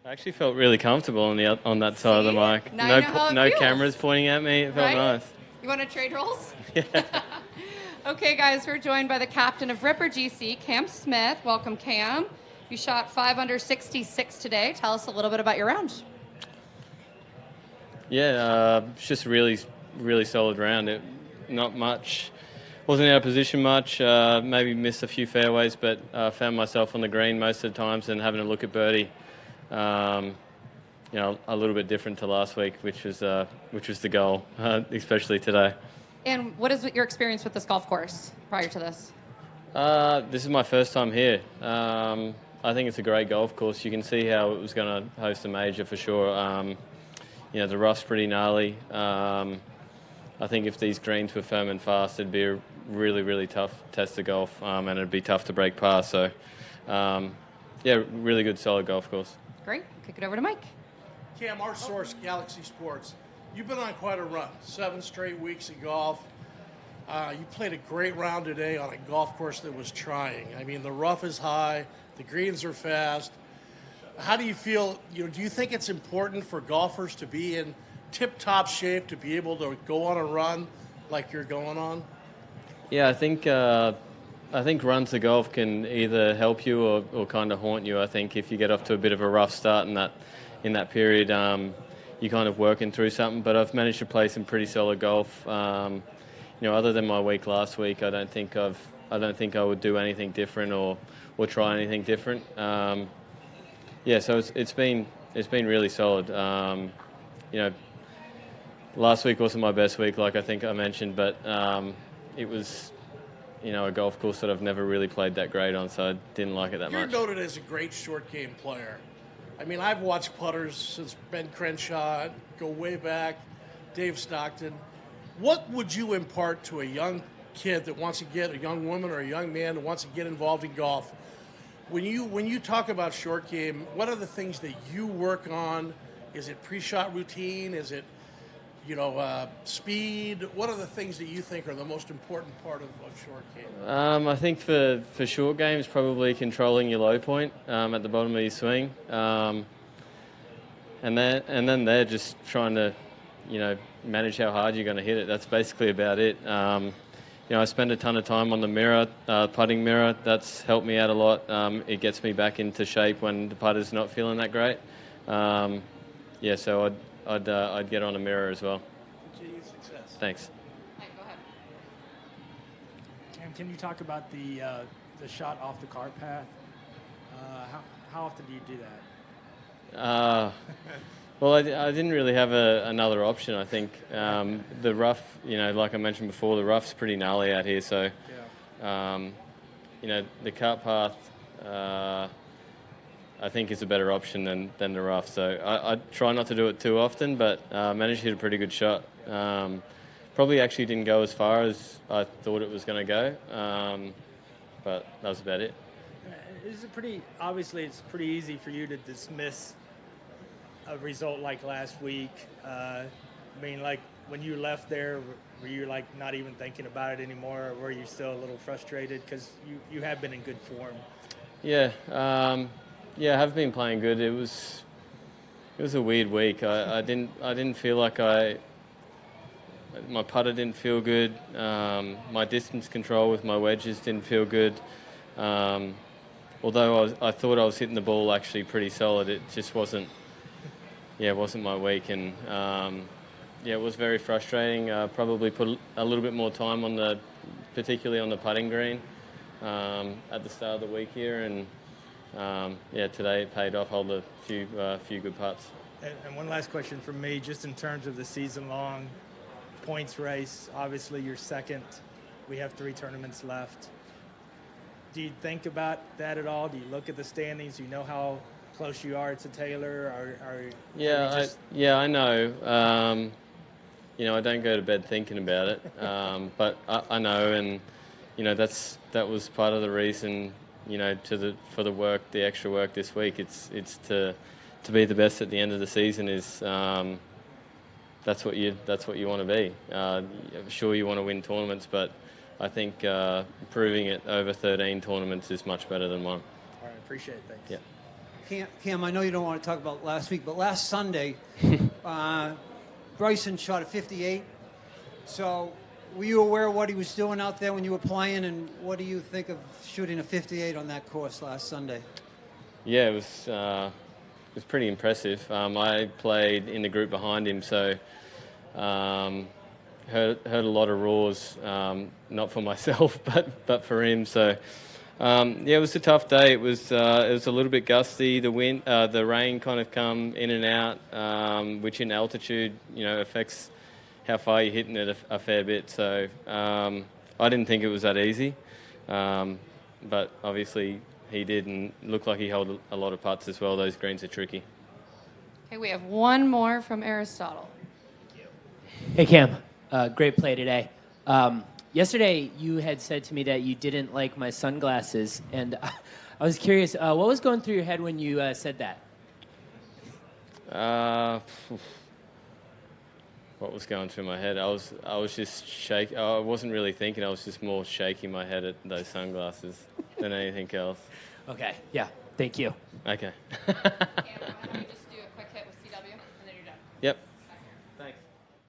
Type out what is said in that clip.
I actually felt really comfortable on that side of the mic. Now you know how it No feels. cameras pointing at me. It felt Right? nice. You want to trade roles? Yeah. Okay, guys, we're joined by the captain of Ripper GC, Cam Smith. Welcome, Cam. You shot 5 under 66 today. Tell us a little bit about your round. Yeah, it's just really solid round. Not much. Wasn't out of position much. Maybe missed a few fairways, but found myself on the green most of the times and having a look at birdie. You know, a little bit different to last week, which was the goal, especially today. And what is your experience with this golf course prior to this? This is my first time here. I think it's a great golf course. You can see how it was going to host a major for sure. You know, the rough's pretty gnarly. I think if these greens were firm and fast, it'd be a really tough test of golf, and it'd be tough to break par. So, yeah, really good, solid golf course. Great. Kick it over to Mike. Cam, our source, Galaxy Sports, you've been on quite a run, 7 straight weeks of golf. You played a great round today on a golf course that was trying. I mean, the rough is high, the greens are fast. How do you feel, do you think it's important for golfers to be in tip-top shape to be able to go on a run like you're going on? Yeah, I think runs of golf can either help you or kind of haunt you. I think if you get off to a bit of a rough start in that period, you're kind of working through something. But I've managed to play some pretty solid golf. Other than my week last week, I don't think I would do anything different or try anything different. Yeah, so it's been really solid. Last week wasn't my best week, like I think I mentioned, but it was, a golf course that I've never really played that great on, so I didn't like it that much. You're noted as a great short game player. I mean, I've watched putters since Ben Crenshaw, go way back, Dave Stockton. What would you impart to a young kid that wants to get, a young woman or a young man that wants to get involved in golf? When you talk about short game, what are the things that you work on? Is it pre-shot routine? Is it, speed? What are the things that you think are the most important part of short game? I think for short games, probably controlling your low point at the bottom of your swing, and then they're just trying to, manage how hard you're going to hit it. That's basically about it. I spend a ton of time on the mirror, putting mirror. That's helped me out a lot. It gets me back into shape when the putter's not feeling that great. So I'd get on a mirror as well. Continued success. Thanks. Mike, go ahead. Cam, can you talk about the shot off the cart path? How often do you do that? Well, I didn't really have another option. I think the rough, like I mentioned before, the rough's pretty gnarly out here. So, the cart path, I think is a better option than the rough. So I try not to do it too often, but managed to hit a pretty good shot. Probably actually didn't go as far as I thought it was going to go, but that was about it. Obviously it's pretty easy for you to dismiss a result like last week. Like when you left there, were you like not even thinking about it anymore, or were you still a little frustrated because you have been in good form? Yeah, I have been playing good. It was a weird week. I didn't feel like my putter didn't feel good. My distance control with my wedges didn't feel good. Although I thought I was hitting the ball actually pretty solid, it just wasn't. Yeah, it wasn't my week, and it was very frustrating. Probably put a little bit more time particularly on the putting green at the start of the week here, and today it paid off. Hold a few good putts. And one last question from me, just in terms of the season-long points race. Obviously, you're second. We have 3 tournaments left. Do you think about that at all? Do you look at the standings? Do you know how close you are to Taylor? I know. I don't go to bed thinking about it, but I know, and that was part of the reason. For the extra work this week. It's to be the best at the end of the season. That's what you want to be. Sure, you want to win tournaments, but I think proving it over 13 tournaments is much better than one. All right, appreciate it. Thanks. Yeah. Cam, I know you don't want to talk about last week, but last Sunday, Bryson shot a 58. So were you aware of what he was doing out there when you were playing, and what do you think of shooting a 58 on that course last Sunday? Yeah, it was pretty impressive. I played in the group behind him, so heard a lot of roars, not for myself, but for him. So yeah, it was a tough day. It was a little bit gusty. The wind, the rain kind of come in and out, which in altitude, affects how far you're hitting it a fair bit. So I didn't think it was that easy, but obviously he did, and looked like he held a lot of putts as well. Those greens are tricky. Okay, we have one more from Aristotle. Hey, Cam. Great play today. Yesterday, you had said to me that you didn't like my sunglasses, and I was curious, what was going through your head when you said that? What was going through my head? I was just shaking. I wasn't really thinking. I was just more shaking my head at those sunglasses than anything else. Okay, yeah, thank you. Okay. Cameron, why don't we just do a quick hit with CW, and then you're done. Yep.